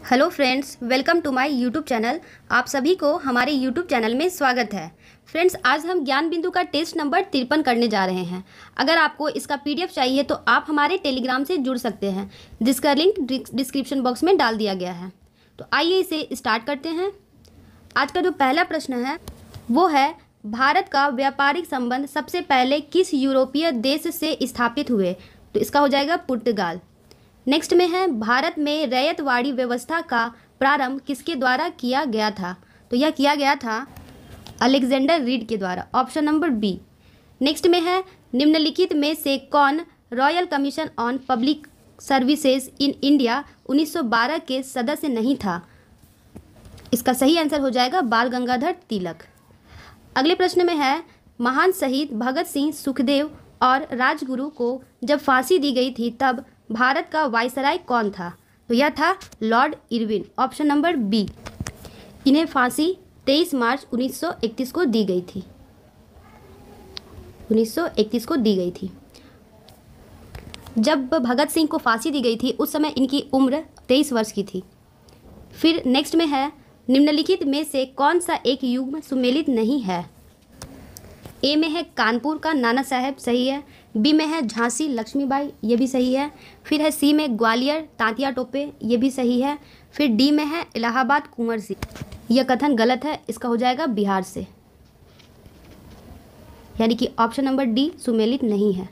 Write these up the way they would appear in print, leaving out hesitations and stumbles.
Hello friends, welcome to my YouTube channel. आप सभी को हमारे यूट्यूब चैनल में स्वागत है। फ्रेंड्स, आज हम ज्ञान बिंदु का टेस्ट नंबर 53 करने जा रहे हैं। अगर आपको इसका पीडीएफ चाहिए तो आप हमारे टेलीग्राम से जुड़ सकते हैं, जिसका लिंक डिस्क्रिप्शन बॉक्स में डाल दिया गया है। तो आइए इसे स्टार्ट करते हैं। आज का जो पहला प्रश्न है वो है, भारत का व्यापारिक संबंध सबसे पहले किस यूरोपीय देश से स्थापित हुए? तो इसका हो जाएगा पुर्तगाल। नेक्स्ट में है, भारत में रैयतवाड़ी व्यवस्था का प्रारंभ किसके द्वारा किया गया था? तो यह किया गया था अलेक्जेंडर रीड के द्वारा, ऑप्शन नंबर बी। नेक्स्ट में है, निम्नलिखित में से कौन royal commission on public services in India 1912 के सदस्य नहीं था? इसका सही आंसर हो जाएगा बाल गंगाधर तिलक। अगले प्रश्न में है, महान शहीद भगत सिंह, सुखदेव और राजगुरु को जब फांसी दी गई थी तब भारत का वायसराय कौन था? तो यह था Lord Irwin, option number B. इन्हें फांसी 23 मार्च 1931 को दी गई थी। 1931 को दी गई थी। जब भगत सिंह को फांसी दी गई थी उस समय इनकी उम्र 23 वर्ष की थी। फिर नेक्स्ट में है, निम्नलिखित में से कौन सा एक युग्म सुमेलित नहीं है? ए में है कानपुर का नाना साहेब, सही है। बी में है झांसी लक्ष्मीबाई, ये भी सही है। फिर है सी में ग्वालियर तांतिया टोपे, ये भी सही है। फिर डी में है इलाहाबाद कुंवर सिंह, यह कथन गलत है। इसका हो जाएगा बिहार से, यानी कि ऑप्शन नंबर डी सुमेलित नहीं है।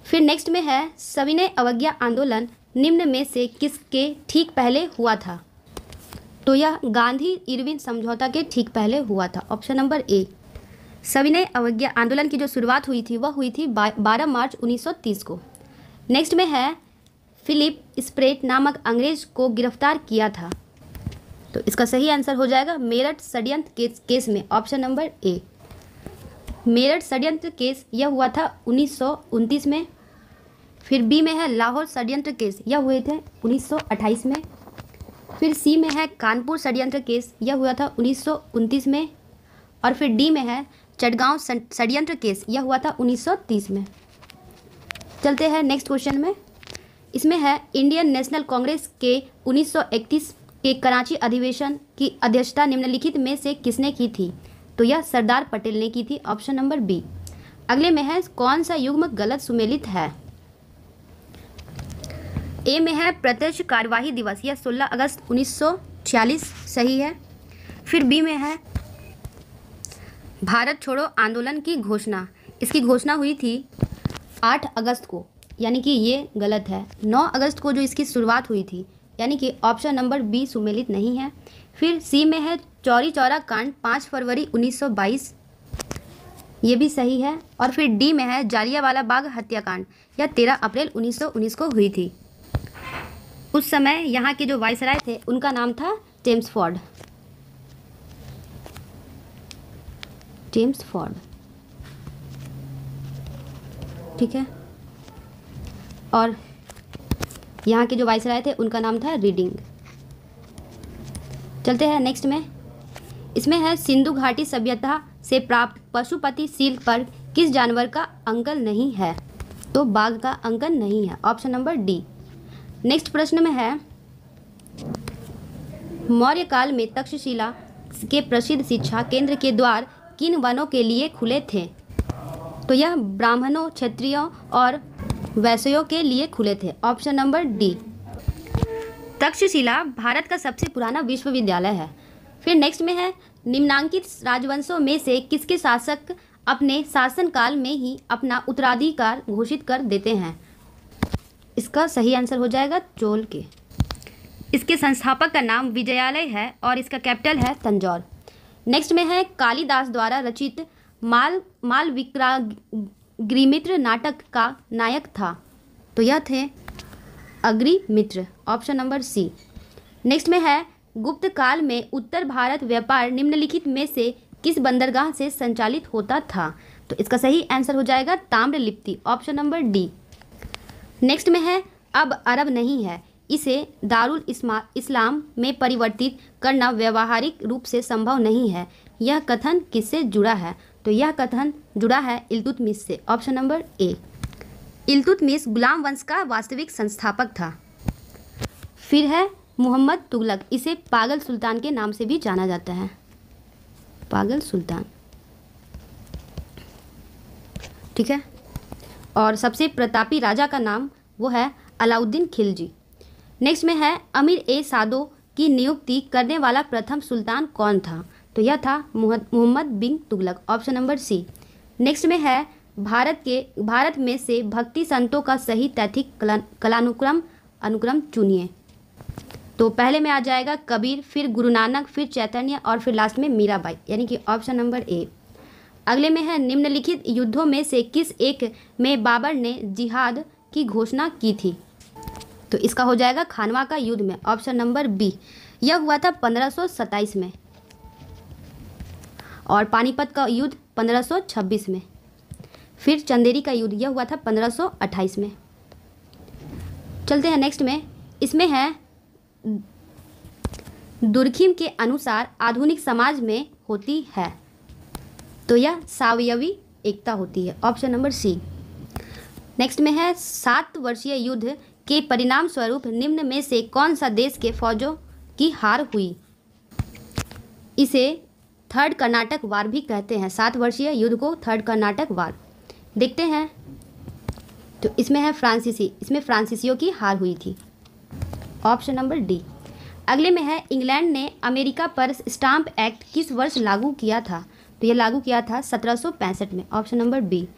फिर नेक्स्ट में है, सविनय अवज्ञा आंदोलन निम्न में से किसके ठीक पहले हुआ था? तो यह गांधी इरविन समझौता के ठीक पहले हुआ था, ऑप्शन नंबर ए। सविनय अवज्ञा आंदोलन की जो शुरुआत हुई थी वह हुई थी 12 मार्च 1930 को। नेक्स्ट में है, फिलिप स्प्रेट नामक अंग्रेज को गिरफ्तार किया था। तो इसका सही आंसर हो जाएगा मेरठ षड्यंत्र केस में, ऑप्शन नंबर ए। मेरठ षड्यंत्र केस यह हुआ था 1929 में। फिर बी में है लाहौर षड्यंत्र केस, यह हुए थे 1928 में। फिर सी में है कानपुर षड्यंत्र केस, यह हुआ था 1929 में। और फिर डी में है चटगांव षड्यंत्र केस, यह हुआ था 1930 में। चलते हैं नेक्स्ट क्वेश्चन में। इसमें है, इंडियन नेशनल कांग्रेस के 1931 के कराची अधिवेशन की अध्यक्षता निम्नलिखित में से किसने की थी? तो यह सरदार पटेल ने की थी, ऑप्शन नंबर बी। अगले में है, कौन सा युग्म गलत सुमेलित है? ए में है प्रत्यक्ष कार्यवाही दिवस, यह 16 अगस्त 1946 सही है। फिर बी में है भारत छोड़ो आंदोलन की घोषणा, इसकी घोषणा हुई थी 8 अगस्त को, यानी कि ये गलत है। 9 अगस्त को जो इसकी शुरुआत हुई थी, यानी कि ऑप्शन नंबर बी सुमेलित नहीं है। फिर सी में है चौरी चौरा कांड 5 फरवरी 1922, ये भी सही है। और फिर डी में है जालियांवाला बाग हत्याकांड, यह 13 अप्रैल 1919 को हुई थी। उस समय यहाँ के जो वायसराय थे उनका नाम था चेम्सफोर्ड। चेम्सफोर्ड, ठीक है। और यहाँ के जो वायसराय थे उनका नाम था रीडिंग। चलते हैं नेक्स्ट में। इसमें है, सिंधु घाटी सभ्यता से प्राप्त पशुपति सील पर किस जानवर का अंकन नहीं है? तो बाघ का अंकन नहीं है, ऑप्शन नंबर डी। नेक्स्ट प्रश्न में है, मौर्य काल में तक्षशिला के प्रसिद्ध शिक्षा केंद्र के द्वार किन वनों के लिए खुले थे? तो यह ब्राह्मणों, क्षत्रियों और वैश्यों के लिए खुले थे, option number D. Takshashila Bharat का सबसे पुराना विश्वविद्यालय है। फिर नेक्स्ट में है, निम्नांकित राजवंशों में से किसके शासक अपने शासनकाल में ही अपना उत्तराधिकार घोषित कर देते हैं? इसका सही आंसर हो जाएगा चोल के। इसके संस्थापक का नाम विजयालय है और इसका कैपिटल है तंजौर। नेक्स्ट में है, कालिदास द्वारा रचित मालविकाग्निमित्र नाटक का नायक था? तो यह थे Agnimitra, option number C. Next में है, गुप्त काल में उत्तर भारत व्यापार निम्नलिखित में से किस बंदरगाह से संचालित होता था? तो इसका सही आंसर हो जाएगा Tamralipti, option number D. Next में है, अब अरब नहीं है, इसे दारुल इस्लाम में परिवर्तित करना व्यावहारिक रूप से संभव नहीं है, यह कथन किससे जुड़ा है? तो यह कथन जुड़ा है इल्तुतमिश से, ऑप्शन नंबर ए। इल्तुतमिश गुलाम वंश का वास्तविक संस्थापक था। फिर है मोहम्मद तुगलक, इसे पागल सुल्तान के नाम से भी जाना जाता है, पागल सुल्तान। ठीक है। और सबसे प्रतापी राजा का नाम वो है अलाउद्दीन खिलजी। नेक्स्ट में है अमीर ए सादो की नियुक्ति करने वाला प्रथम सुल्तान कौन था? तो यह था Mohammad bin Tughlaq, option number C. Next में है भारत में से भक्ति संतों का सही तैथिक अनुक्रम चुनिए। तो पहले में आ जाएगा कबीर, फिर गुरु नानक, फिर चैतन्य और फिर लास्ट में मीराबाई, यानी कि ऑप्शन नंबर ए। अगले में है निम्नलिखित युद्धों में से किस एक में बाबर ने जिहाद की घोषणा की थी? तो इसका हो जाएगा खानवा का युद्ध में, ऑप्शन नंबर बी। यह हुआ था 1527 में। और पानीपत का युद्ध 1526 में। फिर चंदेरी का युद्ध यह हुआ था 1528 में। चलते हैं नेक्स्ट में। इसमें है दुर्खिम के अनुसार आधुनिक समाज में होती है, तो यह सावयवी एकता होती है, ऑप्शन नंबर सी। नेक्स्ट में है 7 वर्षीय युद्ध के परिणाम स्वरूप निम्न में से कौन सा देश के फौजों की हार हुई? इसे थर्ड कर्नाटक वार भी कहते हैं। 7 वर्षीय युद्ध को थर्ड कर्नाटक वार। देखते हैं, तो इसमें है इसमें फ्रांसीसियों की हार हुई थी, ऑप्शन नंबर डी। अगले में है इंग्लैंड ने अमेरिका पर स्टाम्प एक्ट किस वर्ष लागू किया था? तो यह लागू किया था 1765 में, ऑप्शन नंबर बी।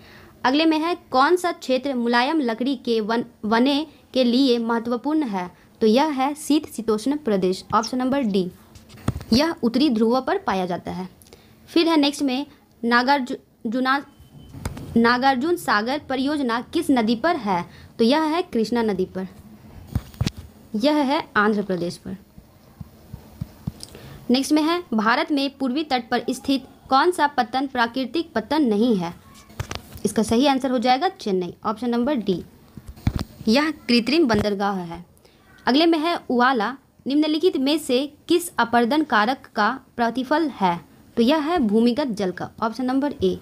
अगले में है कौन सा क्षेत्र मुलायम लकड़ी के वने के लिए महत्वपूर्ण है? तो यह है शीतोष्ण प्रदेश, ऑप्शन नंबर डी। यह उत्तरी ध्रुव पर पाया जाता है। फिर है नेक्स्ट में नागार्जुन सागर परियोजना किस नदी पर है? तो यह है कृष्णा नदी पर, यह है आंध्र प्रदेश पर। नेक्स्ट में है भारत में पूर्वी तट पर स्थित कौन सा पत्तन प्राकृतिक पत्तन नहीं है? इसका सही आंसर हो जाएगा चेन्नई, ऑप्शन नंबर डी। यह कृत्रिम बंदरगाह है। अगले में है उवाला निम्नलिखित में से किस अपरदन कारक का प्रतिफल है? तो यह है भूमिगत जल का, ऑप्शन नंबर ए।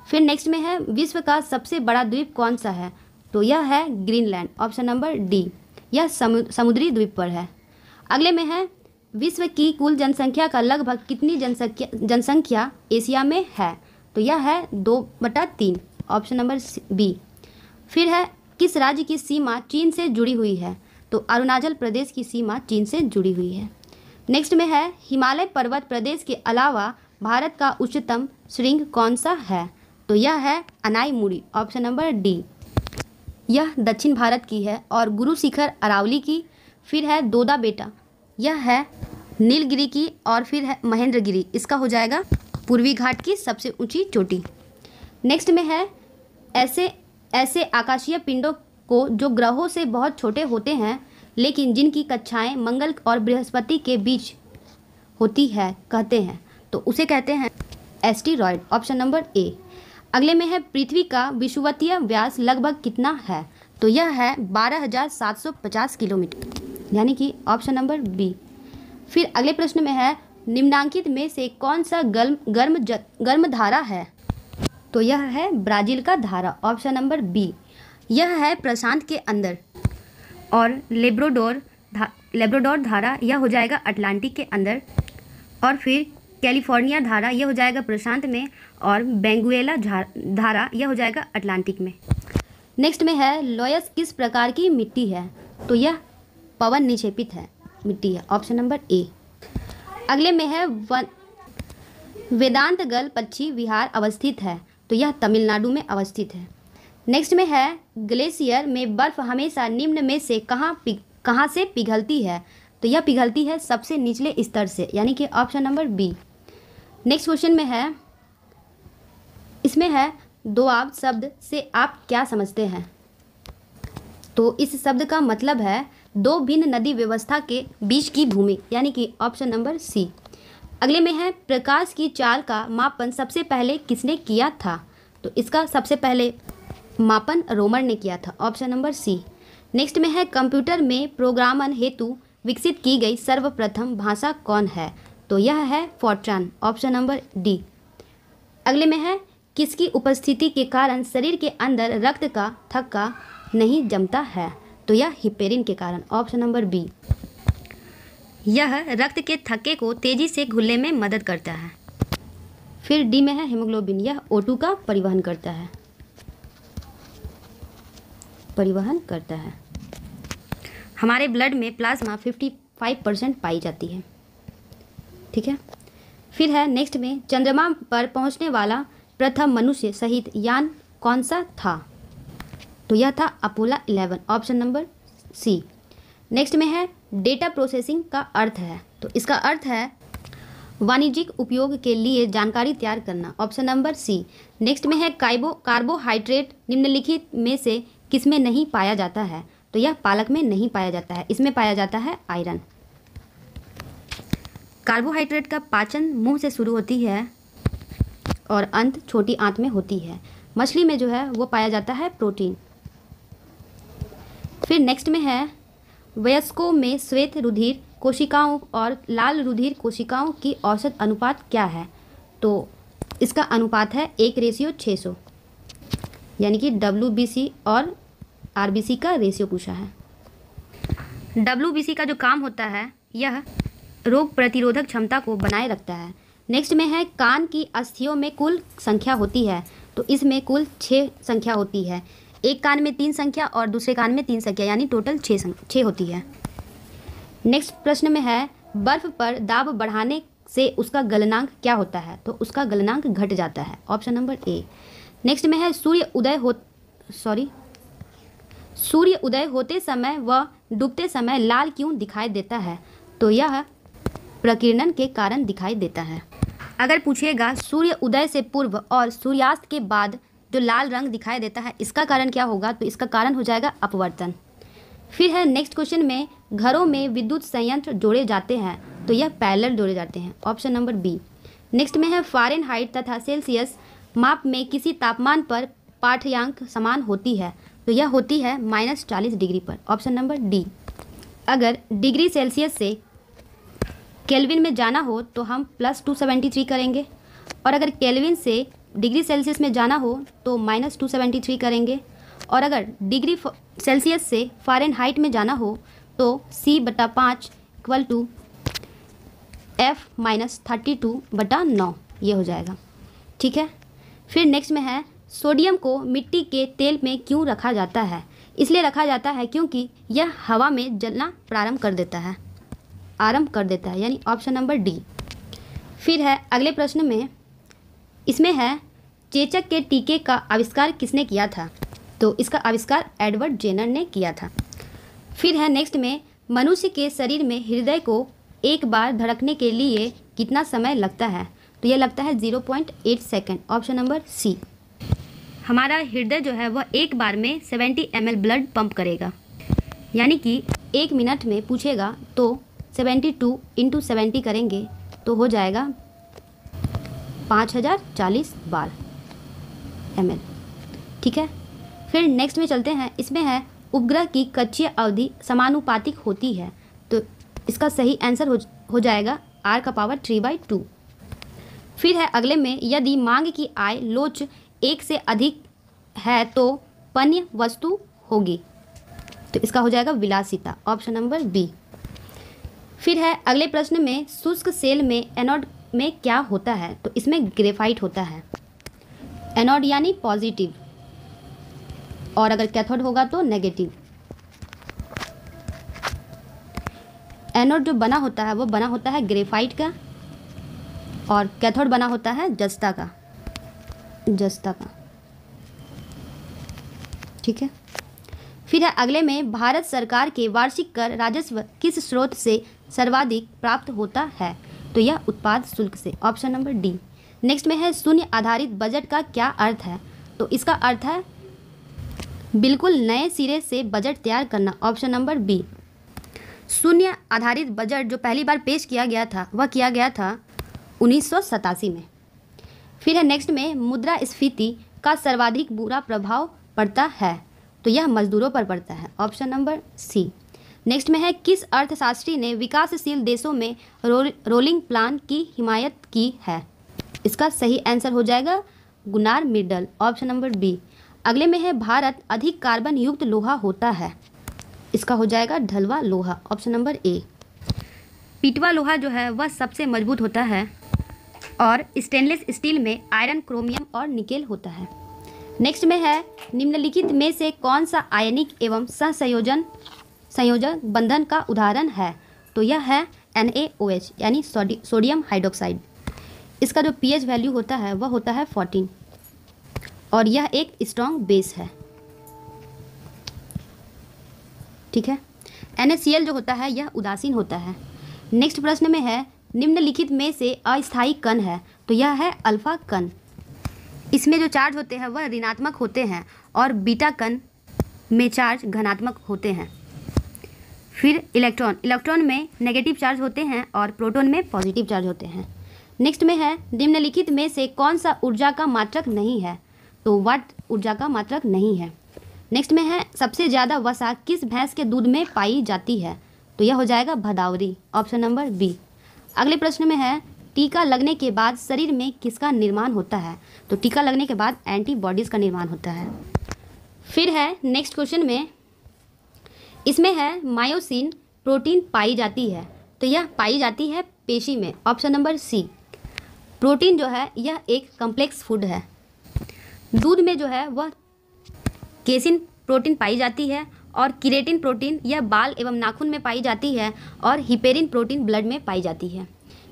फिर नेक्स्ट में है विश्व का सबसे बड़ा द्वीप कौन सा है? तो यह है ग्रीनलैंड, ऑप्शन नंबर डी। यह समुद्री द्वीप पर है। अगले में है विश्व की कुल जनसंख्या का लगभग कितनी जनसंख्या एशिया में है? तो यह है 2/3, ऑप्शन नंबर बी। फिर है किस राज्य की सीमा चीन से जुड़ी हुई है? तो अरुणाचल प्रदेश की सीमा चीन से जुड़ी हुई है। नेक्स्ट में है हिमालय पर्वत प्रदेश के अलावा भारत का उच्चतम शृंग कौन सा है? तो यह है अनाईमुड़ी, ऑप्शन नंबर डी। यह दक्षिण भारत की है। और गुरु शिखर अरावली की, फिर है दोदा बेटा, यह है नीलगिरी की, और फिर है महेंद्रगिरी, इसका हो जाएगा पूर्वी घाट की सबसे ऊंची चोटी। नेक्स्ट में है ऐसे आकाशीय पिंडों को जो ग्रहों से बहुत छोटे होते हैं लेकिन जिनकी कक्षाएं मंगल और बृहस्पति के बीच होती है कहते हैं, तो उसे कहते हैं एस्टेरॉयड, ऑप्शन नंबर ए। अगले में है पृथ्वी का विषुवतीय व्यास लगभग कितना है? तो यह है 12,750 किलोमीटर, यानी कि ऑप्शन नंबर बी। फिर अगले प्रश्न में है निम्नांकित में से कौन सा गर्म धारा है? तो यह है ब्राज़ील का धारा, ऑप्शन नंबर बी। यह है प्रशांत के अंदर। और लेब्राडोर धारा यह हो जाएगा अटलांटिक के अंदर। और फिर कैलिफोर्निया धारा यह हो जाएगा प्रशांत में। और बेंगुएला धारा यह हो जाएगा अटलांटिक में। नेक्स्ट में है लोयस किस प्रकार की मिट्टी है? तो यह पवन निक्षेपित है मिट्टी है, ऑप्शन नंबर ए। अगले में है वेदांतगल पक्षी विहार अवस्थित है, तो यह तमिलनाडु में अवस्थित है। नेक्स्ट में है ग्लेशियर में बर्फ हमेशा निम्न में से कहाँ से पिघलती है? तो यह पिघलती है सबसे निचले स्तर से, यानी कि option number B. Next question में है, इसमें है दोआब शब्द से आप क्या समझते हैं? तो इस शब्द का मतलब है दो भिन्न नदी व्यवस्था के बीच की भूमि, यानी कि ऑप्शन नंबर सी। अगले में है प्रकाश की चाल का मापन सबसे पहले किसने किया था? तो इसका सबसे पहले मापन रोमर ने किया था, ऑप्शन नंबर सी। नेक्स्ट में है कंप्यूटर में प्रोग्रामन हेतु विकसित की गई सर्वप्रथम भाषा कौन है? तो यह है फॉर्ट्रान, ऑप्शन नंबर डी। अगले में है किसकी उपस्थिति के कारण शरीर के अंदर रक्त का थक्का नहीं जमता है? तो यह हिपेरिन के कारण, ऑप्शन नंबर बी। यह रक्त के थक्के को तेजी से घुलने में मदद करता है। फिर डी में है हीमोग्लोबिन, यह O2 का परिवहन करता है। हमारे ब्लड में प्लाज्मा 55% पाई जाती है। ठीक है। फिर है नेक्स्ट में, चंद्रमा पर पहुंचने वाला प्रथम मनुष्य सहित यान कौन सा था? तो यह था Apollo 11, option number C. Next में है डेटा प्रोसेसिंग का अर्थ है, तो इसका अर्थ है वाणिज्यिक उपयोग के लिए जानकारी तैयार करना, ऑप्शन नंबर सी। नेक्स्ट में है कार्बोहाइड्रेट निम्नलिखित में से किसमें नहीं पाया जाता है? तो यह पालक में नहीं पाया जाता है, इसमें पाया जाता है आयरन। कार्बोहाइड्रेट का पाचन मुंह से शुरू होती है और अंत छोटी आंत में होती है। मछली में जो है वो पाया जाता है प्रोटीन। फिर नेक्स्ट में है वयस्कों में श्वेत रुधिर कोशिकाओं और लाल रुधिर कोशिकाओं की औसत अनुपात क्या है? तो इसका अनुपात है 1:600, यानी कि WBC और RBC का रेशियो पूछा है। WBC का जो काम होता है यह रोग प्रतिरोधक क्षमता को बनाए रखता है। नेक्स्ट में है कान की अस्थियों में कुल संख्या होती है, तो इसमें कुल 6 संख्या होती है। एक कान में 3 संख्या और दूसरे कान में 3 संख्या, यानी टोटल 6 होती है। नेक्स्ट प्रश्न में है बर्फ पर दाब बढ़ाने से उसका गलनांक क्या होता है? तो उसका गलनांक घट जाता है, ऑप्शन नंबर ए। नेक्स्ट में है सूर्य उदय होते समय व डूबते समय लाल क्यों दिखाई देता है? तो यह प्रकीर्णन के कारण दिखाई देता है। अगर पूछिएगा सूर्य उदय से पूर्व और सूर्यास्त के बाद जो लाल रंग दिखाई देता है इसका कारण क्या होगा? तो इसका कारण हो जाएगा अपवर्तन। फिर है नेक्स्ट क्वेश्चन में घरों में विद्युत संयंत्र जोड़े जाते हैं, तो यह पैरेलल जोड़े जाते हैं, ऑप्शन नंबर बी। नेक्स्ट में है फ़ारेनहाइट तथा सेल्सियस माप में किसी तापमान पर पाठ्यांक समान होती है, तो यह होती है -40 डिग्री पर, ऑप्शन नंबर डी। अगर डिग्री सेल्सियस से केल्विन में जाना हो तो हम +273 करेंगे, और अगर केल्विन से डिग्री सेल्सियस में जाना हो तो -273 करेंगे, और अगर डिग्री सेल्सियस से फ़ारेनहाइट में जाना हो तो C/5 = F-32/9 ये हो जाएगा। ठीक है। फिर नेक्स्ट में है सोडियम को मिट्टी के तेल में क्यों रखा जाता है? इसलिए रखा जाता है क्योंकि यह हवा में जलना आरंभ कर देता है, यानी ऑप्शन नंबर डी। फिर है अगले प्रश्न में, इसमें है चेचक के टीके का आविष्कार किसने किया था? तो इसका आविष्कार एडवर्ड जेनर ने किया था। फिर है नेक्स्ट में मनुष्य के शरीर में हृदय को एक बार धड़कने के लिए कितना समय लगता है? तो यह लगता है 0.8 सेकेंड, ऑप्शन नंबर सी। हमारा हृदय जो है वह एक बार में 70 ml ब्लड पंप करेगा, यानी कि 1 मिनट में पूछेगा तो 72 × 70 करेंगे तो हो जाएगा 5040 बार ml। ठीक है। फिर नेक्स्ट में चलते हैं, इसमें है उपग्रह की कक्षीय अवधि समानुपातिक होती है, तो इसका सही आंसर हो जाएगा R⁻3/2। फिर है अगले में, यदि मांग की आय लोच 1 से अधिक है तो पण्य वस्तु होगी, तो इसका हो जाएगा विलासिता, ऑप्शन नंबर बी। फिर है अगले प्रश्न में, शुष्क सेल में एनोड में क्या होता है? तो इसमें ग्रेफाइट होता है। एनोड यानी पॉजिटिव, और अगर कैथोड होगा तो नेगेटिव। एनोड जो बना होता है वो बना होता है ग्रेफाइट का, और कैथोड बना होता है जस्ता का। ठीक है। फिर है अगले में, भारत सरकार के वार्षिक कर राजस्व किस स्रोत से सर्वाधिक प्राप्त होता है? तो यह उत्पाद शुल्क से, ऑप्शन नंबर डी। नेक्स्ट में है शून्य आधारित बजट का क्या अर्थ है? तो इसका अर्थ है बिल्कुल नए सिरे से बजट तैयार करना, ऑप्शन नंबर बी। शून्य आधारित बजट जो पहली बार पेश किया गया था वह किया गया था 1987 में। फिर है नेक्स्ट में, मुद्रास्फीति का सर्वाधिक बुरा प्रभाव पड़ता है? तो यह मजदूरों पर पड़ता है, ऑप्शन नंबर सी। नेक्स्ट में है, किस अर्थशास्त्री ने विकासशील देशों में रोलिंग प्लान की हिमायत की है? इसका सही आंसर हो जाएगा Gunnar Myrdal, option number B. अगले में है, भारत अधिक कार्बन युक्त लोहा होता है, इसका हो जाएगा ढलवा लोहा, ऑप्शन नंबर ए। पिटवा लोहा जो है वह सबसे मजबूत होता है और स्टेनलेस स्टील में आयरन, क्रोमियम और निकेल होता है। नेक्स्ट में है निम्नलिखित में से कौन सा आयनिक एवं संयोजन बंधन का उदाहरण है? तो यह है NaOH यानी सोडियम हाइड्रोक्साइड। इसका जो pH वैल्यू होता है वह होता है 14 और यह एक स्ट्रॉन्ग बेस है। ठीक है। NaCl जो होता है यह उदासीन होता है। नेक्स्ट प्रश्न में है निम्नलिखित में से अस्थायी कण है? तो यह है अल्फा कण। इसमें जो चार्ज होते हैं वह ऋणात्मक होते हैं और बीटा कण में चार्ज धनात्मक होते हैं। फिर इलेक्ट्रॉन में नेगेटिव चार्ज होते हैं और प्रोटॉन में पॉजिटिव चार्ज होते हैं। नेक्स्ट में है निम्नलिखित में से कौन सा ऊर्जा का मात्रक नहीं है? तो वाट ऊर्जा का मात्रक नहीं है। नेक्स्ट में है सबसे ज़्यादा वसा किस भैंस के दूध में पाई जाती है? तो यह हो जाएगा भदावरी, ऑप्शन नंबर बी। अगले प्रश्न में है टीका लगने के बाद शरीर में किसका निर्माण होता है? तो टीका लगने के बाद एंटीबॉडीज़ का निर्माण होता है। फिर है नेक्स्ट क्वेश्चन में, इसमें है मायोसिन प्रोटीन पाई जाती है। तो यह पाई जाती है पेशी में, ऑप्शन नंबर सी। प्रोटीन जो है यह एक कम्प्लेक्स फूड है। दूध में जो है वह केसिन प्रोटीन पाई जाती है और किरेटिन प्रोटीन यह बाल एवं नाखून में पाई जाती है और हिपेरिन प्रोटीन ब्लड में पाई जाती है।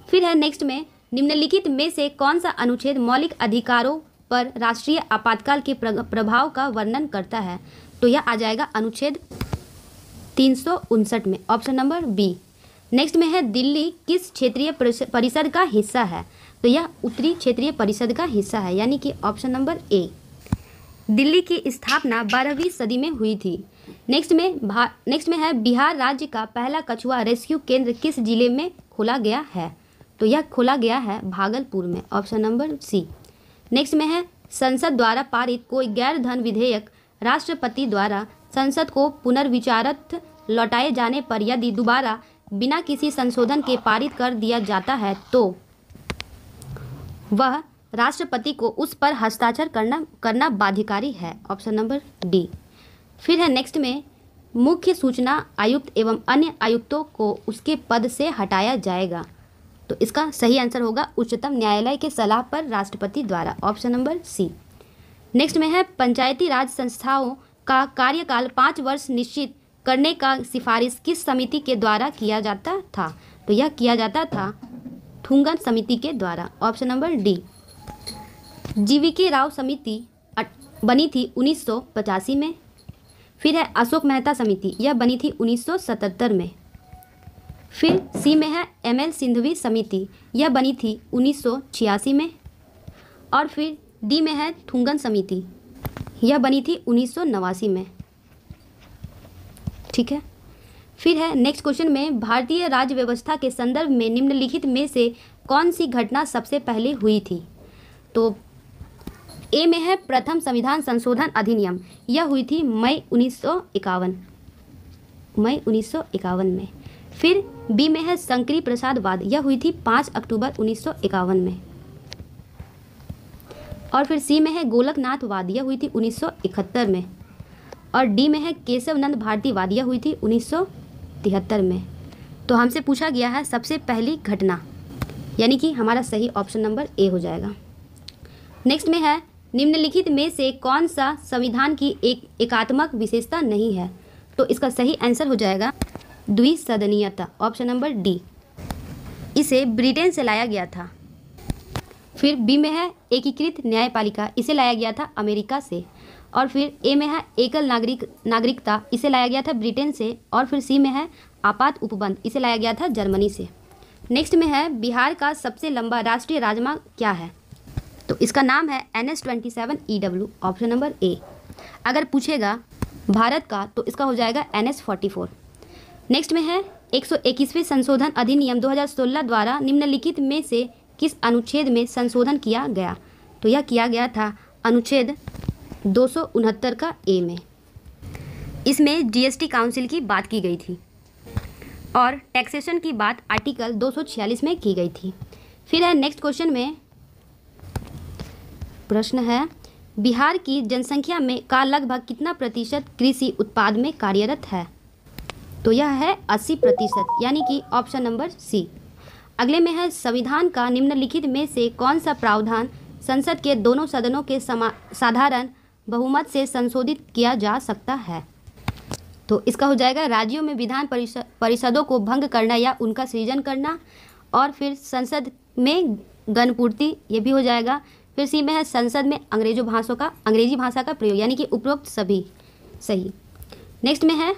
फिर है नेक्स्ट में निम्नलिखित में से कौन सा अनुच्छेद मौलिक अधिकारों पर राष्ट्रीय आपातकाल के प्रभाव का वर्णन करता है? तो यह आ जाएगा अनुच्छेद 359 में, ऑप्शन नंबर बी। नेक्स्ट में है दिल्ली किस क्षेत्रीय परिषद का हिस्सा है? तो यह उत्तरी क्षेत्रीय परिषद का हिस्सा है, यानी कि ऑप्शन नंबर ए। दिल्ली की स्थापना 12वीं सदी में हुई थी। नेक्स्ट में है बिहार राज्य का पहला कछुआ रेस्क्यू केंद्र किस जिले में खोला गया है? तो यह खोला गया है भागलपुर में, ऑप्शन नंबर सी। नेक्स्ट में है संसद द्वारा पारित कोई गैर धन विधेयक राष्ट्रपति द्वारा संसद को पुनर्विचारत लौटाए जाने पर यदि दोबारा बिना किसी संशोधन के पारित कर दिया जाता है तो वह राष्ट्रपति को उस पर हस्ताक्षर करना बाध्यकारी है, ऑप्शन नंबर डी। फिर है नेक्स्ट में मुख्य सूचना आयुक्त एवं अन्य आयुक्तों को उसके पद से हटाया जाएगा। तो इसका सही आंसर होगा उच्चतम न्यायालय के सलाह पर राष्ट्रपति द्वारा, ऑप्शन नंबर सी। नेक्स्ट में है पंचायती राज संस्थाओं का कार्यकाल 5 वर्ष निश्चित करने का सिफारिश किस समिति के द्वारा किया जाता था? तो यह किया जाता था ठुंगन समिति के द्वारा, option number D. GVK Rao समिति बनी थी 1985 में। फिर है अशोक मेहता समिति, यह बनी थी 1977 में। फिर सी में है ML सिंघवी समिति, यह बनी थी 1986 में। और फिर डी में है ठुंगन समिति, यह बनी थी 1989 में। ठीक है। फिर है नेक्स्ट क्वेश्चन में भारतीय राज्य व्यवस्था के संदर्भ में निम्नलिखित में से कौन सी घटना सबसे पहले हुई थी? तो ए में है प्रथम संविधान संशोधन अधिनियम, यह हुई थी मई 1951 में। फिर बी में है शंकरी प्रसादवाद, यह हुई थी 5 अक्टूबर 1951 में। और फिर सी में है गोलकनाथवाद, यह हुई थी 1971 में। और डी में है केशवनंद भारतीवाद, यह हुई थी 1973 में। तो हमसे पूछा गया है सबसे पहली घटना, यानी कि हमारा सही ऑप्शन नंबर ए हो जाएगा। नेक्स्ट में है निम्नलिखित में से कौन सा संविधान की एक एकात्मक विशेषता नहीं है? तो इसका सही आंसर हो जाएगा द्विसदनीयता, ऑप्शन नंबर डी। इसे ब्रिटेन से लाया गया था। फिर बी में है एकीकृत न्यायपालिका, इसे लाया गया था अमेरिका से। और फिर ए में है एकल नागरिकता, इसे लाया गया था ब्रिटेन से। और फिर सी में है आपात उपबंध, इसे लाया गया था जर्मनी से। नेक्स्ट में है बिहार का सबसे लंबा राष्ट्रीय राजमार्ग क्या है? तो इसका नाम है NS-27EW, ऑप्शन नंबर ए। अगर पूछेगा भारत का तो इसका हो जाएगा NS-44। नेक्स्ट में है 121वें संशोधन अधिनियम 2016 द्वारा निम्नलिखित में से किस अनुच्छेद में संशोधन किया गया? तो यह किया गया था अनुच्छेद 269 का ए में। इसमें GST काउंसिल की बात की गई थी और टैक्सेशन की बात आर्टिकल 246 में की गई थी। फिर है नेक्स्ट क्वेश्चन में प्रश्न है बिहार की जनसंख्या में का लगभग कितना प्रतिशत कृषि उत्पाद में कार्यरत है? तो यह है 80%, यानी कि ऑप्शन नंबर सी। अगले में है संविधान का निम्नलिखित में से कौन सा प्रावधान संसद के दोनों सदनों के साधारण बहुमत से संशोधित किया जा सकता है। तो इसका हो जाएगा राज्यों में विधान परिषदों को भंग करना या उनका सृजन करना, और फिर संसद में गणपूर्ति, ये भी हो जाएगा। फिर सी में है संसद में अंग्रेजी भाषा का प्रयोग, यानी कि उपरोक्त सभी सही। नेक्स्ट में है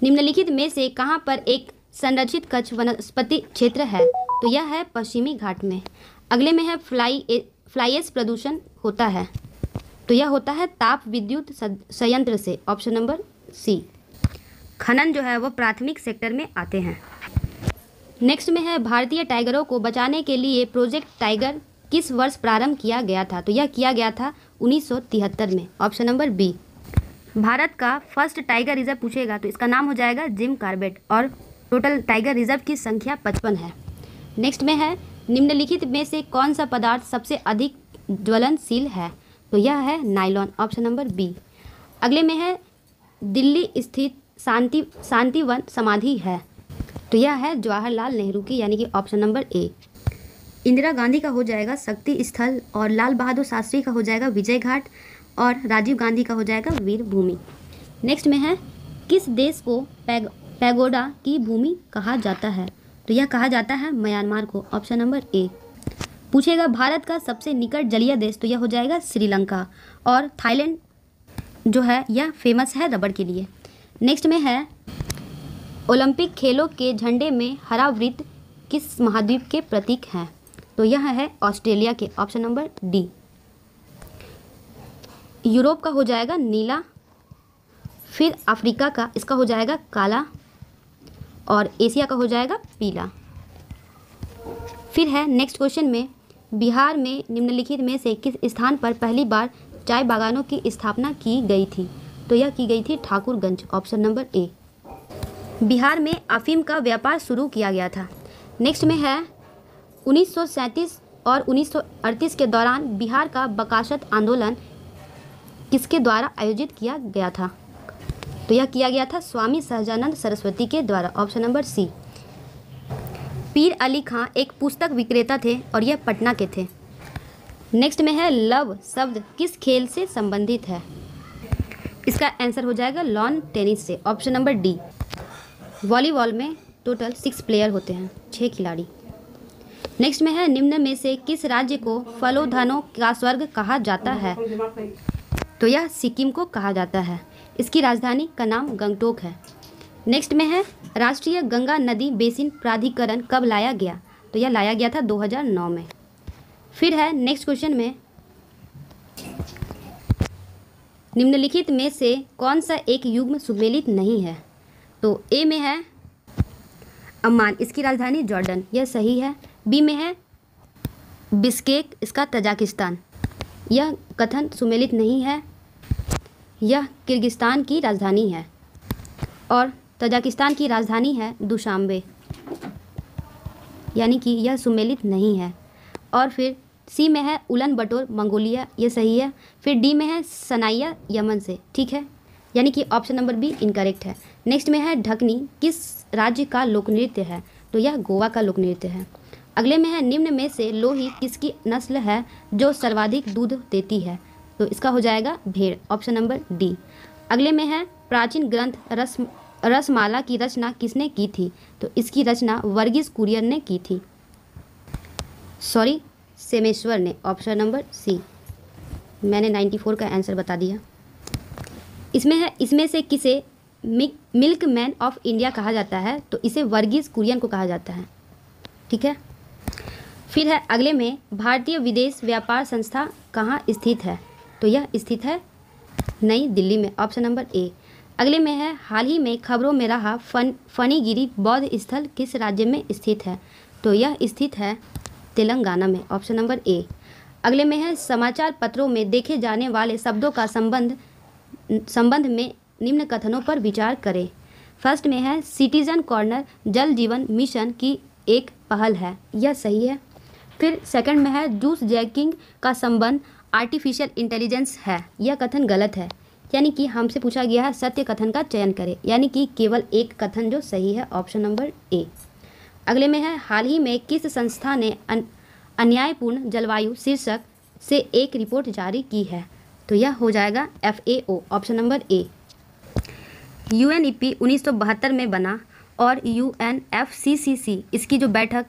निम्नलिखित में से कहाँ पर एक संरक्षित कच्छ वनस्पति क्षेत्र है। तो यह है पश्चिमी घाट में। अगले में है फ्लाई ऐश प्रदूषण होता है। तो यह होता है ताप विद्युत संयंत्र से, ऑप्शन नंबर सी। खनन जो है वो प्राथमिक सेक्टर में आते हैं। नेक्स्ट में है भारतीय टाइगरों को बचाने के लिए प्रोजेक्ट टाइगर किस वर्ष प्रारंभ किया गया था। तो यह किया गया था 1973 में, ऑप्शन नंबर बी। भारत का फर्स्ट टाइगर रिजर्व पूछेगा तो इसका नाम हो जाएगा जिम कॉर्बेट, और टोटल टाइगर रिजर्व की संख्या 55 है। नेक्स्ट में है निम्नलिखित में से कौन सा पदार्थ सबसे अधिक ज्वलनशील है। तो यह है नायलॉन, ऑप्शन नंबर बी। अगले में है दिल्ली स्थित शांतिवन समाधि है। तो यह है जवाहरलाल नेहरू की, यानी कि option number A. Indira Gandhi का हो जाएगा शक्ति स्थल, और लाल बहादुर शास्त्री का हो जाएगा विजय घाट, और राजीव गांधी का हो जाएगा वीर भूमि। नेक्स्ट में है किस देश को पैगोडा की भूमि कहा जाता है। तो यह कहा जाता है म्यांमार को, ऑप्शन नंबर ए। पूछेगा भारत का सबसे निकट जलीय देश, तो यह हो जाएगा श्रीलंका, और थाईलैंड जो है यह फेमस है रबड़ के लिए। नेक्स्ट में है ओलंपिक खेलों के झंडे में हरा वृत्त किस महाद्वीप के प्रतीक हैं। तो यह है ऑस्ट्रेलिया के, ऑप्शन नंबर डी। यूरोप का हो जाएगा नीला, फिर अफ्रीका का इसका हो जाएगा काला, और एशिया का हो जाएगा पीला। फिर है नेक्स्ट क्वेश्चन में बिहार में निम्नलिखित में से किस स्थान पर पहली बार चाय बागानों की स्थापना की गई थी। तो यह की गई थी Thakurganj, option number A. Bihar में अफीम का व्यापार शुरू किया गया था। नेक्स्ट में है 1937 और 1938 के दौरान बिहार का बकासत आंदोलन किसके द्वारा आयोजित किया गया था। तो यह किया गया था स्वामी सहजानंद सरस्वती के द्वारा, ऑप्शन नंबर सी। पीर अली खां एक पुस्तक विक्रेता थे और यह पटना के थे। नेक्स्ट में है लव शब्द किस खेल से संबंधित है। इसका आंसर हो जाएगा लॉन टेनिस से, ऑप्शन नंबर डी। वॉलीबॉल में टोटल 6 प्लेयर होते हैं, 6 खिलाड़ी। नेक्स्ट में है निम्न में से किस राज्य को फलोधनों का स्वर्ग कहा जाता है। तो यह सिक्किम को कहा जाता है। इसकी राजधानी का नाम गंगटोक है। नेक्स्ट में है राष्ट्रीय गंगा नदी बेसिन प्राधिकरण कब लाया गया। तो यह लाया गया था 2009 में। फिर है नेक्स्ट क्वेश्चन में निम्नलिखित में से कौन सा एक युग्म सुमेलित नहीं है। तो ए में है अम्मान, इसकी राजधानी जॉर्डन, यह सही है। बी में है बिश्केक, इसका तजाकिस्तान, यह कथन सुमेलित नहीं है, यह किर्गिस्तान की राजधानी है। और तजाकिस्तान की राजधानी है दुशांबे, यानी कि यह सुमेलित नहीं है। और फिर सी में है उलन बटोर मंगोलिया, ये सही है। फिर डी में है सनाइया यमन से, ठीक है, यानी कि ऑप्शन नंबर बी इनकरेक्ट है। नेक्स्ट में है ढकनी किस राज्य का लोक नृत्य है। तो यह गोवा का लोक नृत्य है। अगले में है निम्न में से लोही किसकी नस्ल है जो सर्वाधिक दूध देती है। तो इसका हो जाएगा भेड़, ऑप्शन नंबर डी। अगले में है प्राचीन ग्रंथ रसमाला की रचना किसने की थी। तो इसकी रचना वर्गीस कुरियन ने की थी, सॉरी सेमेश्वर ने, ऑप्शन नंबर सी। मैंने 94 का आंसर बता दिया। इसमें से किसे मिल्क मैन ऑफ इंडिया कहा जाता है। तो इसे वर्गीस कुरियन को कहा जाता है, ठीक है। फिर है अगले में भारतीय विदेश व्यापार संस्था कहाँ स्थित है। तो यह स्थित है नई दिल्ली में, ऑप्शन नंबर ए। अगले में है हाल ही में खबरों में रहा फणिगिरी बौद्ध स्थल किस राज्य में स्थित है। तो यह स्थित है तेलंगाना में, ऑप्शन नंबर ए। अगले में है समाचार पत्रों में देखे जाने वाले शब्दों का संबंध में निम्न कथनों पर विचार करें। फर्स्ट में है सिटीजन कॉर्नर जल जीवन मिशन की एक पहल है, यह सही है। फिर सेकंड में है जूस जैकिंग का संबंध आर्टिफिशियल इंटेलिजेंस है, यह कथन गलत है, यानी कि हमसे पूछा गया है सत्य कथन का चयन करें, यानी कि केवल एक कथन जो सही है, ऑप्शन नंबर ए। अगले में है हाल ही में किस संस्था ने अन्यायपूर्ण जलवायु शीर्षक से एक रिपोर्ट जारी की है, तो यह हो जाएगा FAO, option number A. UNEP 1972 में बना और UNFCCC इसकी जो बैठक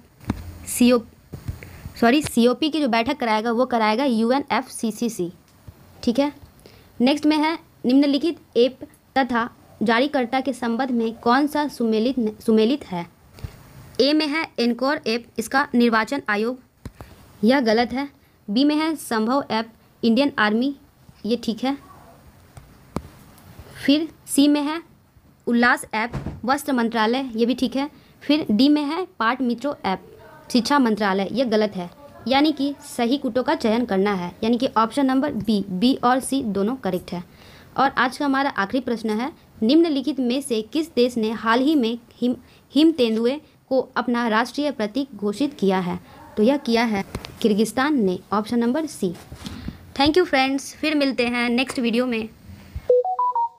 COP की जो बैठक कराएगा वो कराएगा UNFCCC, ठीक है। नेक्स्ट में है निम्नलिखित ऐप तथा जारीकर्ता के संबंध में कौन सा सुमेलित है। ए में है एनकोर ऐप, इसका निर्वाचन आयोग, यह गलत है। बी में है संभव ऐप, इंडियन आर्मी, ये ठीक है। फिर सी में है उल्लास ऐप, वस्त्र मंत्रालय, ये भी ठीक है। फिर डी में है पाठ मित्रों ऐप, शिक्षा मंत्रालय, ये गलत है। यानी कि सही कूटों का चयन करना है, यानी कि ऑप्शन नंबर बी और सी दोनों करेक्ट है। और आज का हमारा आखिरी प्रश्न है, निम्नलिखित में से किस देश ने हाल ही में हिम तेंदुए को अपना राष्ट्रीय प्रतीक घोषित किया है, तो यह किया है किर्गिस्तान ने, option number C. Thank you friends, फिर मिलते हैं नेक्स्ट वीडियो में।